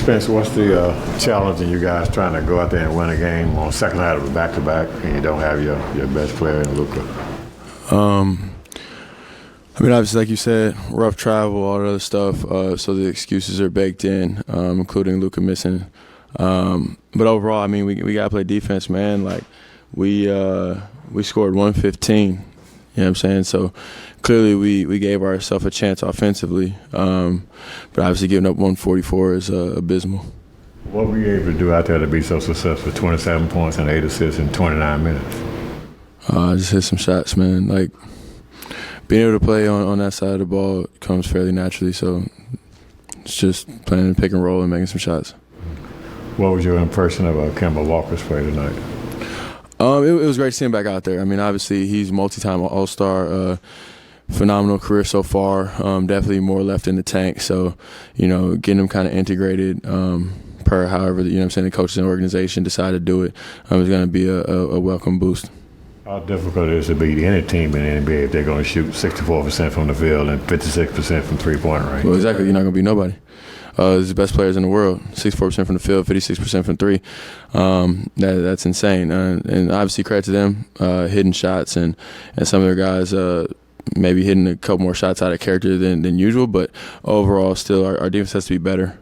Spence, what's the challenge in you guys trying to go out there and win a game on second night of a back-to-back and you don't have your best player in Luka? I mean, obviously, like you said, rough travel, all that other stuff, so the excuses are baked in, including Luka missing. But overall, I mean, we got to play defense, man. Like, we scored 115, you know what I'm saying? So clearly we gave ourselves a chance offensively, but obviously giving up 144 is abysmal. What were you able to do out there to be so successful, 27 points and 8 assists in 29 minutes? Just hit some shots, man. Like, being able to play on that side of the ball comes fairly naturally, so it's just playing pick and roll and making some shots. What was your impression of Kemba Walker's play tonight? It was great to see him back out there. I mean, obviously, he's multi-time All-Star, phenomenal career so far, definitely more left in the tank. So, you know, getting him kind of integrated per however, you know what I'm saying, the coaches and organization decide to do it is going to be a welcome boost. How difficult it is to beat any team in the NBA if they're going to shoot 64% from the field and 56% from three-point range? Well, exactly. You're not going to beat nobody. He's the best players in the world, 64% from the field, 56% from three. That's insane. And obviously credit to them, hitting shots and some of their guys maybe hitting a couple more shots out of character than usual. But overall, still, our defense has to be better.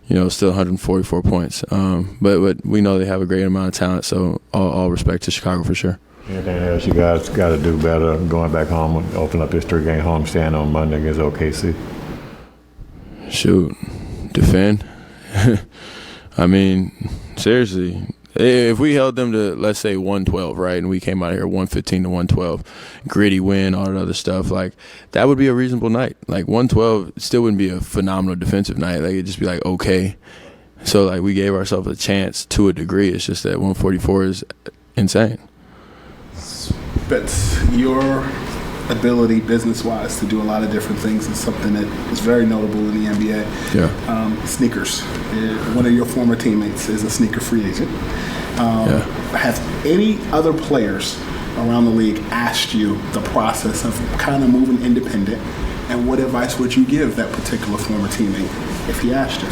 You know, still 144 points. But we know they have a great amount of talent, so all respect to Chicago for sure. Anything else you guys got to do better going back home and open up this 3-game homestand on Monday against OKC? Shoot, defend. I mean, seriously, if we held them to, let's say, 112, right, and we came out here 115 to 112, gritty win, all that other stuff, like, that would be a reasonable night. Like, 112 still wouldn't be a phenomenal defensive night. Like, it'd just be like, okay. So, like, we gave ourselves a chance to a degree. It's just that 144 is insane. But your ability business-wise to do a lot of different things is something that is very notable in the NBA. Yeah. Sneakers. One of your former teammates is a sneaker free agent. Have any other players around the league asked you the process of kind of moving independent, and what advice would you give that particular former teammate if he asked you?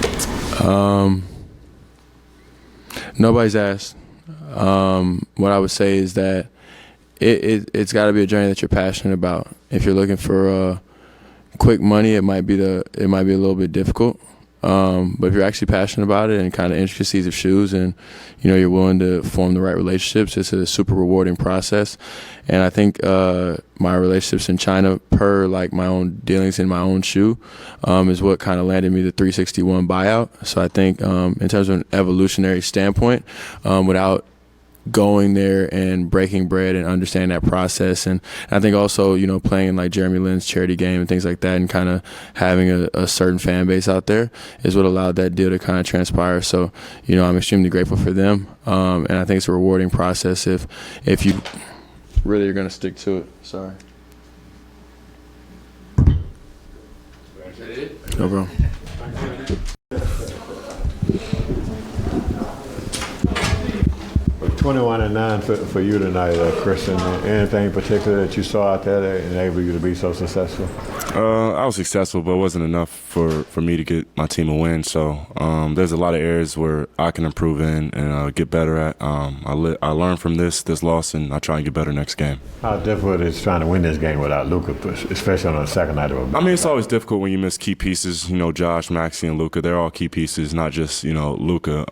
Nobody's asked. What I would say is that it's got to be a journey that you're passionate about. If you're looking for quick money, it might be a little bit difficult. But if you're actually passionate about it and kind of intricacies of shoes, and you know you're willing to form the right relationships, it's a super rewarding process. And I think my relationships in China, per like my own dealings in my own shoe, is what kind of landed me the 361 buyout. So I think in terms of an evolutionary standpoint, without going there and breaking bread and understanding that process, and I think also, you know, playing like Jeremy Lin's charity game and things like that, and kind of having a certain fan base out there is what allowed that deal to kind of transpire. So, you know, I'm extremely grateful for them, and I think it's a rewarding process if you really are going to stick to it. Sorry. No problem. 21-9 for you tonight, Christian. Anything particular that you saw out there that enabled you to be so successful? I was successful, but it wasn't enough for me to get my team a win. So there's a lot of areas where I can improve in and get better at. I learned from this loss, and I try and get better next game. How difficult is trying to win this game without Luka, especially on the second night of a I mean, it's always difficult when you miss key pieces. You know, Josh, Maxey, and Luka, they're all key pieces, not just, you know, Luka.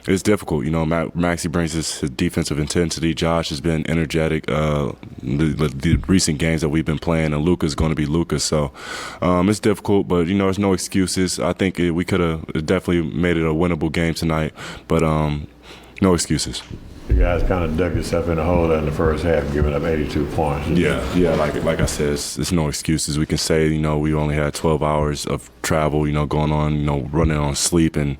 It's difficult. You know, Maxey brings his defensive intensity. Josh has been energetic. The recent games that we've been playing, and Luka's going to be Luka. So it's difficult, but, you know, there's no excuses. I think we could have definitely made it a winnable game tonight, but no excuses. You guys kind of dug yourself in a hole in the first half, giving up 82 points. Yeah. Like I said, it's no excuses. We can say, you know, we only had 12 hours of travel, you know, going on, you know, running on sleep, and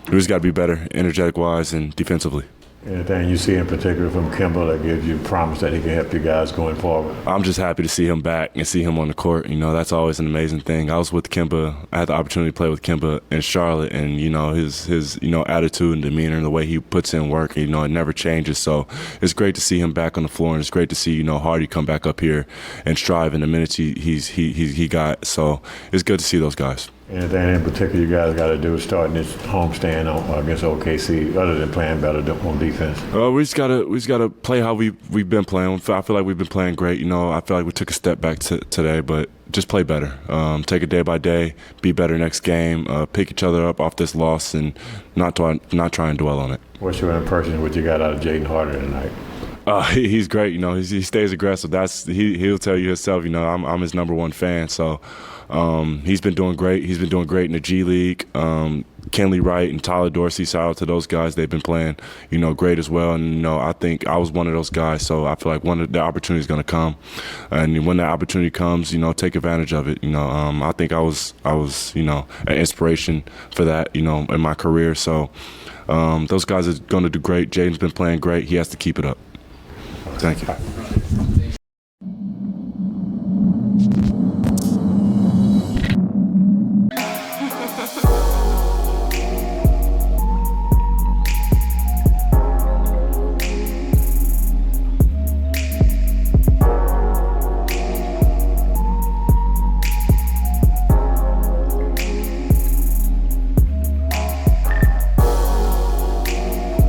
we just got to be better, energetic-wise and defensively. Anything you see in particular from Kemba that gives you promise that he can help you guys going forward? I'm just happy to see him back and see him on the court. You know, that's always an amazing thing. I was with Kemba. I had the opportunity to play with Kemba in Charlotte, and, you know, his you know, attitude and demeanor and the way he puts in work, you know, it never changes. So it's great to see him back on the floor, and it's great to see, you know, Hardy come back up here and strive in the minutes he got. So it's good to see those guys. Anything in particular you guys got to do starting this homestand against OKC, other than playing better on defense? We just gotta play how we've been playing. I feel like we've been playing great. I feel like we took a step back today, but just play better. Take it day by day. Be better next game. Pick each other up off this loss and not try and dwell on it. What's your impression of what you got out of Jaden Harder tonight? He's great. He stays aggressive. He'll tell you himself. I'm his #1 fan. So he's been doing great. He's been doing great in the G League. Kenley Wright and Tyler Dorsey, shout out to those guys. They've been playing, great as well. And I think I was one of those guys. So I feel like the opportunity is going to come, and when that opportunity comes, take advantage of it. I think I was an inspiration for that, in my career. So those guys are going to do great. Jaden's been playing great. He has to keep it up. Thank you.